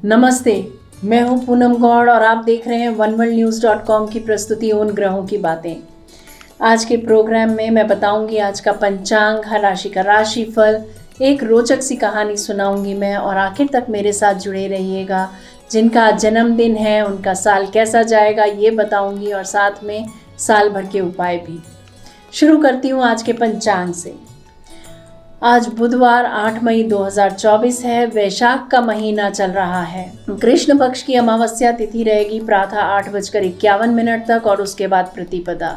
नमस्ते, मैं हूं पूनम गौड़ और आप देख रहे हैं oneworldnews.com की प्रस्तुति उन ग्रहों की बातें। आज के प्रोग्राम में मैं बताऊंगी आज का पंचांग, हर राशि का राशिफल, एक रोचक सी कहानी सुनाऊंगी मैं और आखिर तक मेरे साथ जुड़े रहिएगा। जिनका जन्मदिन है उनका साल कैसा जाएगा ये बताऊंगी और साथ में साल भर के उपाय भी। शुरू करती हूँ आज के पंचांग से। आज बुधवार 8 मई 2024 है। वैशाख का महीना चल रहा है। कृष्ण पक्ष की अमावस्या तिथि रहेगी प्रातः 8:51 तक और उसके बाद प्रतिपदा।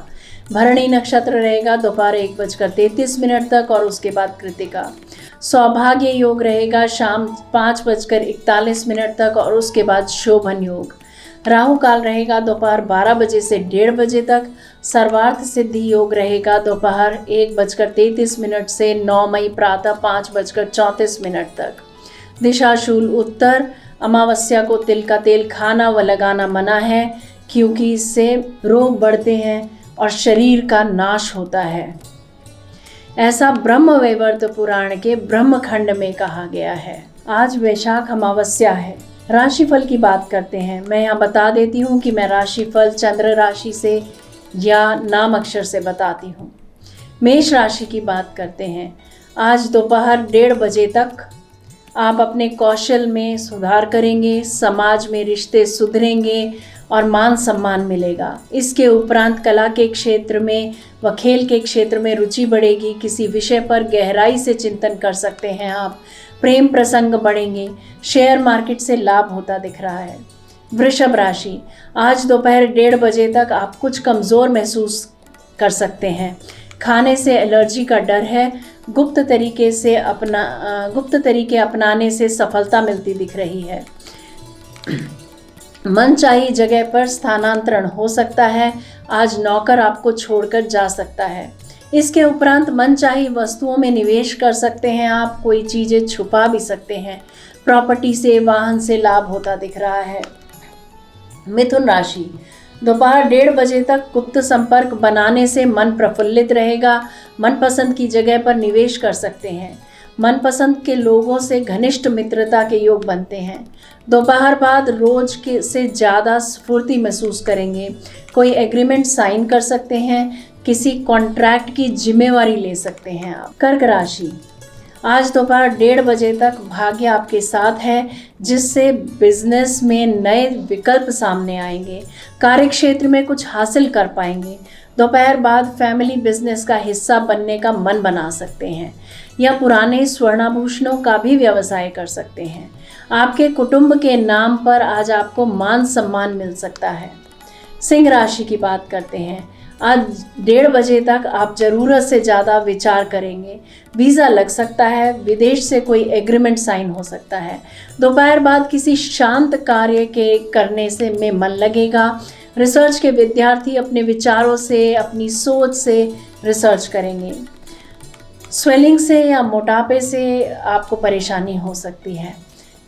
भरणी नक्षत्र रहेगा दोपहर 1:33 तक और उसके बाद कृतिका। सौभाग्य योग रहेगा शाम 5:41 तक और उसके बाद शोभन योग। राहु काल रहेगा दोपहर 12 बजे से 1:30 बजे तक। सर्वार्थ सिद्धि योग रहेगा दोपहर 1:33 से 9 मई प्रातः 5:34 तक। दिशाशूल उत्तर। अमावस्या को तिल का तेल खाना व लगाना मना है क्योंकि इससे रोग बढ़ते हैं और शरीर का नाश होता है। ऐसा ब्रह्म वैवर्त पुराण के ब्रह्मखंड में कहा गया है। आज वैशाख अमावस्या है। राशिफल की बात करते हैं। मैं यहाँ बता देती हूँ कि मैं राशिफल चंद्र राशि से या नाम अक्षर से बताती हूँ। मेष राशि की बात करते हैं। आज दोपहर 1:30 बजे तक आप अपने कौशल में सुधार करेंगे, समाज में रिश्ते सुधरेंगे और मान सम्मान मिलेगा। इसके उपरांत कला के क्षेत्र में व खेल के क्षेत्र में रुचि बढ़ेगी। किसी विषय पर गहराई से चिंतन कर सकते हैं आप। प्रेम प्रसंग बढ़ेंगे। शेयर मार्केट से लाभ होता दिख रहा है। वृषभ राशि। आज दोपहर 1:30 बजे तक आप कुछ कमज़ोर महसूस कर सकते हैं। खाने से एलर्जी का डर है। गुप्त तरीके अपनाने से सफलता मिलती दिख रही है। मनचाही जगह पर स्थानांतरण हो सकता है। आज नौकर आपको छोड़कर जा सकता है। इसके उपरांत मनचाही वस्तुओं में निवेश कर सकते हैं आप। कोई चीज़ें छुपा भी सकते हैं। प्रॉपर्टी से, वाहन से लाभ होता दिख रहा है। मिथुन राशि। दोपहर 1:30 बजे तक गुप्त संपर्क बनाने से मन प्रफुल्लित रहेगा। मनपसंद की जगह पर निवेश कर सकते हैं। मनपसंद के लोगों से घनिष्ठ मित्रता के योग बनते हैं। दोपहर बाद रोज के से ज़्यादा स्फूर्ति महसूस करेंगे। कोई एग्रीमेंट साइन कर सकते हैं। किसी कॉन्ट्रैक्ट की जिम्मेवारी ले सकते हैं आप। कर्क राशि। आज दोपहर 1:30 बजे तक भाग्य आपके साथ है जिससे बिजनेस में नए विकल्प सामने आएंगे। कार्यक्षेत्र में कुछ हासिल कर पाएंगे। दोपहर बाद फैमिली बिजनेस का हिस्सा बनने का मन बना सकते हैं या पुराने स्वर्णाभूषणों का भी व्यवसाय कर सकते हैं। आपके कुटुंब के नाम पर आज आपको मान सम्मान मिल सकता है। सिंह राशि की बात करते हैं। आज 1:30 बजे तक आप ज़रूरत से ज़्यादा विचार करेंगे। वीज़ा लग सकता है। विदेश से कोई एग्रीमेंट साइन हो सकता है। दोपहर बाद किसी शांत कार्य के करने से में मन लगेगा। रिसर्च के विद्यार्थी अपने विचारों से, अपनी सोच से रिसर्च करेंगे। स्वेलिंग से या मोटापे से आपको परेशानी हो सकती है।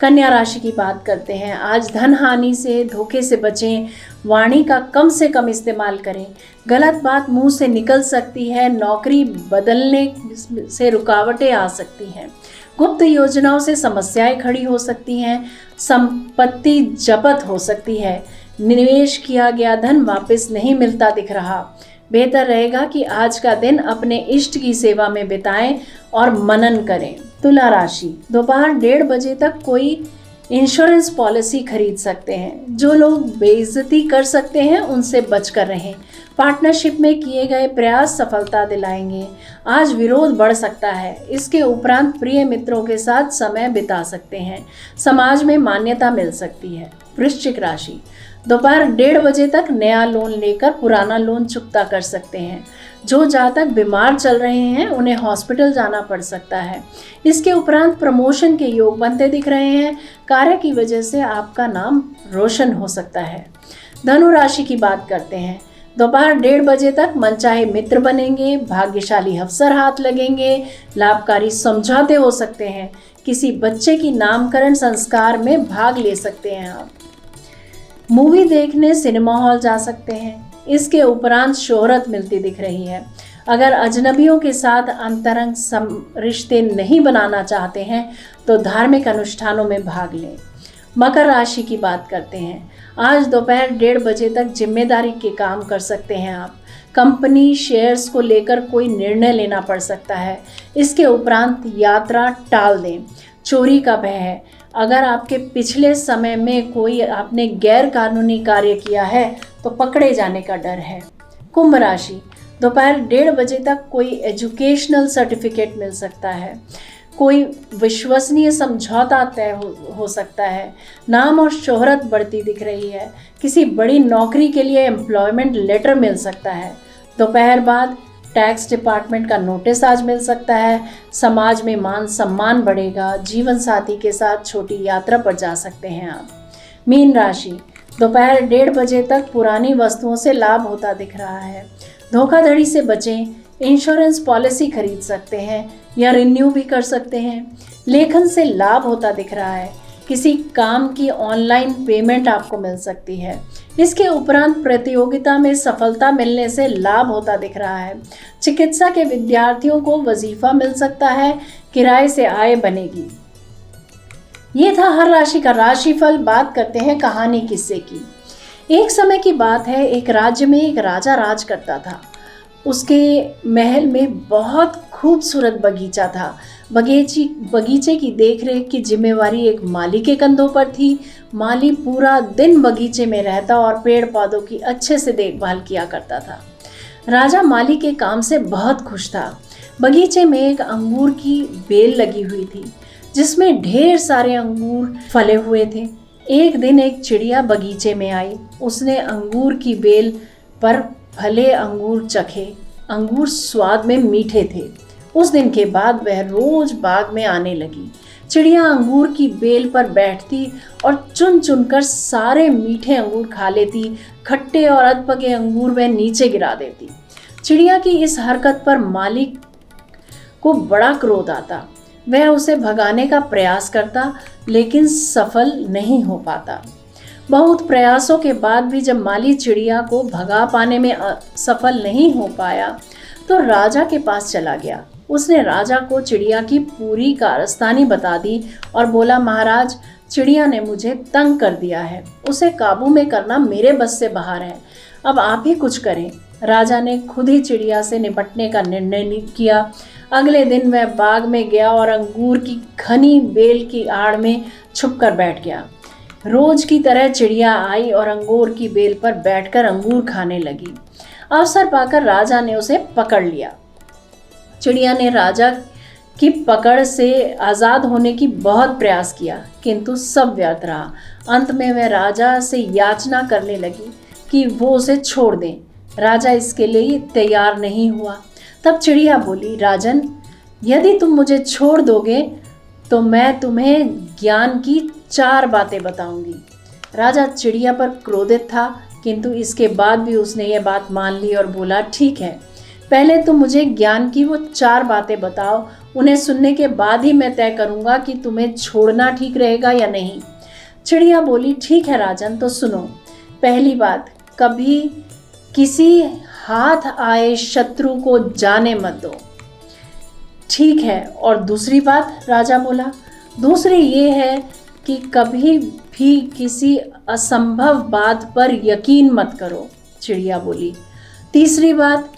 कन्या राशि की बात करते हैं। आज धन हानि से, धोखे से बचें। वाणी का कम से कम इस्तेमाल करें। गलत बात मुंह से निकल सकती है। नौकरी बदलने से रुकावटें आ सकती हैं। गुप्त योजनाओं से समस्याएं खड़ी हो सकती हैं। संपत्ति जब्त हो सकती है। निवेश किया गया धन वापस नहीं मिलता दिख रहा। बेहतर रहेगा कि आज का दिन अपने इष्ट की सेवा में बिताएं और मनन करें। तुला राशि। दोपहर 1:30 बजे तक कोई इंश्योरेंस पॉलिसी खरीद सकते हैं। जो लोग बेइज्जती कर सकते हैं उनसे बचकर रहें। पार्टनरशिप में किए गए प्रयास सफलता दिलाएंगे। आज विरोध बढ़ सकता है। इसके उपरांत प्रिय मित्रों के साथ समय बिता सकते हैं। समाज में मान्यता मिल सकती है। वृश्चिक राशि। दोपहर 1:30 बजे तक नया लोन लेकर पुराना लोन चुकता कर सकते हैं। जो जातक बीमार चल रहे हैं उन्हें हॉस्पिटल जाना पड़ सकता है। इसके उपरांत प्रमोशन के योग बनते दिख रहे हैं। कार्य की वजह से आपका नाम रोशन हो सकता है। धनु राशि की बात करते हैं। दोपहर 1:30 बजे तक मनचाहे मित्र बनेंगे। भाग्यशाली अवसर हाथ लगेंगे। लाभकारी समझौते हो सकते हैं। किसी बच्चे की नामकरण संस्कार में भाग ले सकते हैं आप। मूवी देखने सिनेमा हॉल जा सकते हैं। इसके उपरांत शोहरत मिलती दिख रही है। अगर अजनबियों के साथ अंतरंग रिश्ते नहीं बनाना चाहते हैं तो धार्मिक अनुष्ठानों में भाग लें। मकर राशि की बात करते हैं। आज दोपहर 1:30 तक जिम्मेदारी के काम कर सकते हैं आप। कंपनी शेयर्स को लेकर कोई निर्णय लेना पड़ सकता है। इसके उपरांत यात्रा टाल दें। चोरी का भय है। अगर आपके पिछले समय में कोई आपने गैर कानूनी कार्य किया है तो पकड़े जाने का डर है। कुंभ राशि, दोपहर 1:30 तक कोई एजुकेशनल सर्टिफिकेट मिल सकता है। कोई विश्वसनीय समझौता तय हो सकता है। नाम और शोहरत बढ़ती दिख रही है। किसी बड़ी नौकरी के लिए एम्प्लॉयमेंट लेटर मिल सकता है। दोपहर बाद टैक्स डिपार्टमेंट का नोटिस आज मिल सकता है। समाज में मान सम्मान बढ़ेगा। जीवन साथी के साथ छोटी यात्रा पर जा सकते हैं आप। मीन राशि, दोपहर 1:30 तक पुरानी वस्तुओं से लाभ होता दिख रहा है। धोखाधड़ी से बचें। इंश्योरेंस पॉलिसी खरीद सकते हैं या रिन्यू भी कर सकते हैं। लेखन से लाभ होता दिख रहा है। किसी काम की ऑनलाइन पेमेंट आपको मिल सकती है। इसके उपरांत प्रतियोगिता में सफलता मिलने से लाभ होता दिख रहा है। चिकित्सा के विद्यार्थियों को वजीफा मिल सकता है। किराए से आय बनेगी। ये था हर राशि का राशिफल। बात करते हैं कहानी किस्से की। एक समय की बात है, एक राज्य में एक राजा राज करता था। उसके महल में बहुत खूबसूरत बगीचा था। बगीचे की देखरेख की जिम्मेवारी एक माली के कंधों पर थी। माली पूरा दिन बगीचे में रहता और पेड़ पौधों की अच्छे से देखभाल किया करता था। राजा माली के काम से बहुत खुश था। बगीचे में एक अंगूर की बेल लगी हुई थी जिसमें ढेर सारे अंगूर फले हुए थे। एक दिन एक चिड़िया बगीचे में आई। उसने अंगूर की बेल पर फले अंगूर चखे। अंगूर स्वाद में मीठे थे। उस दिन के बाद वह रोज बाग में आने लगी। चिड़िया अंगूर की बेल पर बैठती और चुन चुनकर सारे मीठे अंगूर खा लेती। खट्टे और अधपके अंगूर वह नीचे गिरा देती। चिड़िया की इस हरकत पर मालिक को बड़ा क्रोध आता। वह उसे भगाने का प्रयास करता लेकिन सफल नहीं हो पाता। बहुत प्रयासों के बाद भी जब माली चिड़िया को भगा पाने में सफल नहीं हो पाया तो राजा के पास चला गया। उसने राजा को चिड़िया की पूरी कारस्तानी बता दी और बोला, महाराज, चिड़िया ने मुझे तंग कर दिया है। उसे काबू में करना मेरे बस से बाहर है। अब आप ही कुछ करें। राजा ने खुद ही चिड़िया से निपटने का निर्णय किया। अगले दिन वह बाग में गया और अंगूर की घनी बेल की आड़ में छुपकर बैठ गया। रोज की तरह चिड़िया आई और अंगूर की बेल पर बैठकर अंगूर खाने लगी। अवसर पाकर राजा ने उसे पकड़ लिया। चिड़िया ने राजा की पकड़ से आज़ाद होने की बहुत प्रयास किया किंतु सब व्यर्थ रहा। अंत में वह राजा से याचना करने लगी कि वो उसे छोड़ दें। राजा इसके लिए तैयार नहीं हुआ। तब चिड़िया बोली, राजन, यदि तुम मुझे छोड़ दोगे तो मैं तुम्हें ज्ञान की 4 बातें बताऊंगी। राजा चिड़िया पर क्रोधित था किंतु इसके बाद भी उसने यह बात मान ली और बोला, ठीक है, पहले तुम मुझे ज्ञान की वो 4 बातें बताओ। उन्हें सुनने के बाद ही मैं तय करूंगा कि तुम्हें छोड़ना ठीक रहेगा या नहीं। चिड़िया बोली, ठीक है राजन, तो सुनो। पहली बात, कभी किसी हाथ आए शत्रु को जाने मत दो। ठीक है, और दूसरी बात, राजा बोला, दूसरी ये है कि कभी भी किसी असंभव बात पर यकीन मत करो। चिड़िया बोली, तीसरी बात,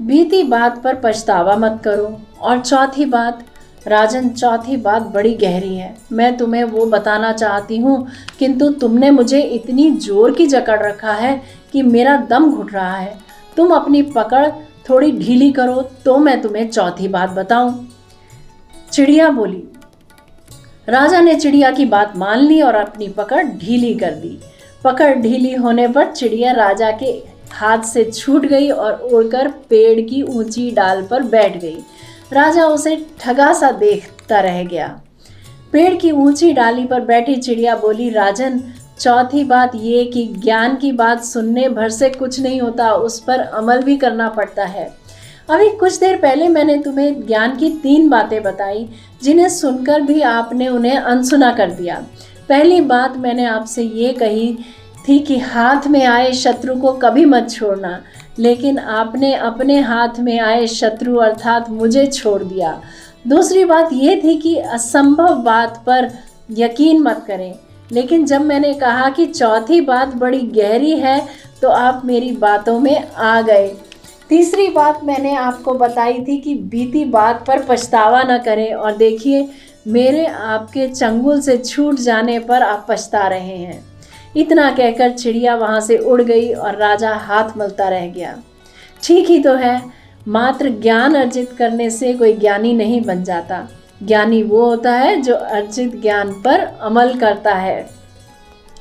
बीती बात पर पछतावा मत करो। और चौथी बात, राजन, चौथी बात बड़ी गहरी है। मैं तुम्हें वो बताना चाहती हूँ किंतु तुमने मुझे इतनी जोर की जकड़ रखा है कि मेरा दम घुट रहा है। तुम अपनी पकड़ थोड़ी ढीली करो तो मैं तुम्हें चौथी बात बताऊं। चिड़िया बोली। राजा ने चिड़िया की बात मान ली और अपनी पकड़ ढीली कर दी। पकड़ ढीली होने पर चिड़िया राजा के हाथ से छूट गई और उड़कर पेड़ की ऊंची डाल पर बैठ गई। राजा उसे ठगा सा देखता रह गया। पेड़ की ऊंची डाली पर बैठी चिड़िया बोली, राजन, चौथी बात ये कि ज्ञान की बात सुनने भर से कुछ नहीं होता, उस पर अमल भी करना पड़ता है। अभी कुछ देर पहले मैंने तुम्हें ज्ञान की 3 बातें बताई जिन्हें सुनकर भी आपने उन्हें अनसुना कर दिया। पहली बात मैंने आपसे ये कही थी कि हाथ में आए शत्रु को कभी मत छोड़ना, लेकिन आपने अपने हाथ में आए शत्रु अर्थात मुझे छोड़ दिया। दूसरी बात ये थी कि असंभव बात पर यकीन मत करें। लेकिन जब मैंने कहा कि चौथी बात बड़ी गहरी है तो आप मेरी बातों में आ गए। तीसरी बात मैंने आपको बताई थी कि बीती बात पर पछतावा न करें, और देखिए मेरे आपके चंगुल से छूट जाने पर आप पछता रहे हैं। इतना कहकर चिड़िया वहाँ से उड़ गई और राजा हाथ मलता रह गया। ठीक ही तो है, मात्र ज्ञान अर्जित करने से कोई ज्ञानी नहीं बन जाता। ज्ञानी वो होता है जो अर्जित ज्ञान पर अमल करता है।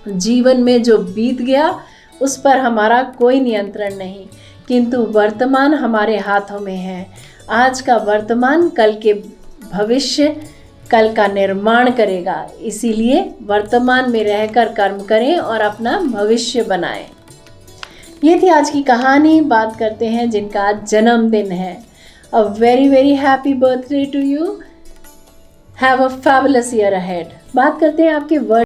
जीवन में जो बीत गया उस पर हमारा कोई नियंत्रण नहीं, किंतु वर्तमान हमारे हाथों में है। आज का वर्तमान कल के भविष्य, कल का निर्माण करेगा। इसीलिए वर्तमान में रहकर कर्म करें और अपना भविष्य बनाएं। ये थी आज की कहानी। बात करते हैं जिनका आज जन्मदिन है। A very very happy birthday to you. Have a fabulous year ahead. बात करते हैं आपके वर्ड